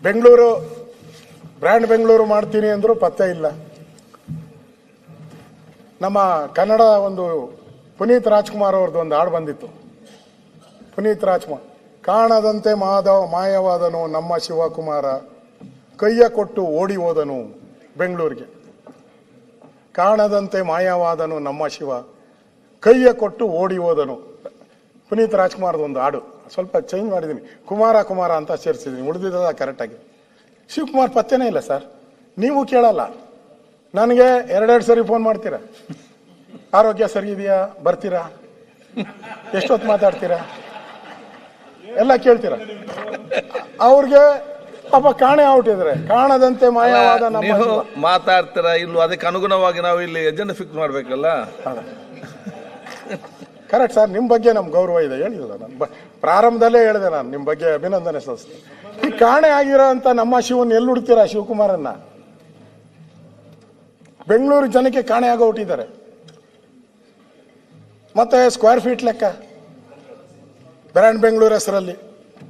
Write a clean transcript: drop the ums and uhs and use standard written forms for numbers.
Bengaluru brand Bengaluru ಮಾಡ್ತೀನಿ ಅಂದ್ರು ಪತ್ತೆ ಇಲ್ಲ. ನಮ್ಮ ಕನ್ನಡ ಒಂದು ಪುನೀತ್ ರಾಜ್ಕುಮಾರ್ ಅವ್ರದ್ದು ಒಂದು ಹಾಡು ಬಂದಿತ್ತು. ಪುನೀತ್ ರಾಜ್ಕುಮಾರ್, ಕಾಣದಂತೆ ಮಾಯವಾದನು ನಮ್ಮ ಶಿವಕುಮಾರ, ಕೈಯ ಕೊಟ್ಟು ಓಡಿ ಹೋದನು ಬೆಂಗಳೂರಿಗೆ. ಕಾಣದಂತೆ ಮಾಯವಾದನು ನಮ್ಮ ಶಿವ, ಕೈಯ ಕೊಟ್ಟು ಓಡಿ ಹೋದನು. ಪುನೀತ್ ರಾಜ್ಕುಮಾರ್ದು ಒಂದು ಹಾಡು ಸ್ವಲ್ಪ ಚೇಂಜ್ ಮಾಡಿದ್ದೀನಿ, ಕುಮಾರ ಕುಮಾರ ಅಂತ ಸೇರಿಸಿದ್ದೀನಿ, ಉಳಿದಿದ್ದ ಕರೆಕ್ಟಾಗಿ. ಶಿವಕುಮಾರ್ ಪತ್ತೆನೇ ಇಲ್ಲ ಸರ್. ನೀವು ಕೇಳಲ್ಲ, ನನಗೆ ಎರಡೆರಡು ಸರಿ ಫೋನ್ ಮಾಡ್ತೀರಾ, ಆರೋಗ್ಯ ಸರಿ ಇದೆಯಾ, ಬರ್ತೀರಾ, ಎಷ್ಟೊತ್ತು ಮಾತಾಡ್ತೀರಾ, ಎಲ್ಲ ಕೇಳ್ತೀರಾ. ಅವ್ರಿಗೆ ಪಾಪ ಕಾಣೆ ಔಟಿದ್ರೆ, ಕಾಣದಂತೆ ಮಾಯವಾದ ನಮ್ಮ ಮಾತಾಡ್ತೀರಾ ಇಲ್ವೋ ಅದಕ್ಕೆ ಅನುಗುಣವಾಗಿ ನಾವು ಇಲ್ಲಿ ಎಜೆಂಡಾ ಫಿಕ್ಸ್ ಮಾಡ್ಬೇಕಲ್ಲ. ಕರೆಕ್ಟ್ ಸರ್, ನಿಮ್ಮ ಬಗ್ಗೆ ನಮ್ಗೆ ಗೌರವ ಇದೆ, ಹೇಳಿಲ್ಲ ನಾನು ಪ್ರಾರಂಭದಲ್ಲೇ ಹೇಳಿದೆ, ನಾನು ನಿಮ್ಮ ಬಗ್ಗೆ ಅಭಿನಂದನೆ ಸಲ್ಲಿಸ್ತೇನೆ. ಈ ಕಾಣೆ ಆಗಿರೋ ಅಂತ ನಮ್ಮ ಶಿವನ್ ಎಲ್ಲಿ ಹುಡ್ತೀರಾ? ಶಿವಕುಮಾರನ್ನ ಬೆಂಗಳೂರು ಜನಕ್ಕೆ ಕಾಣೆ ಆಗೋ ಹುಟ್ಟಿದ್ದಾರೆ. ಮತ್ತೆ ಸ್ಕ್ವೇರ್ ಫೀಟ್ ಲೆಕ್ಕ ಬ್ರ್ಯಾಂಡ್ ಬೆಂಗಳೂರು ಹೆಸರಲ್ಲಿ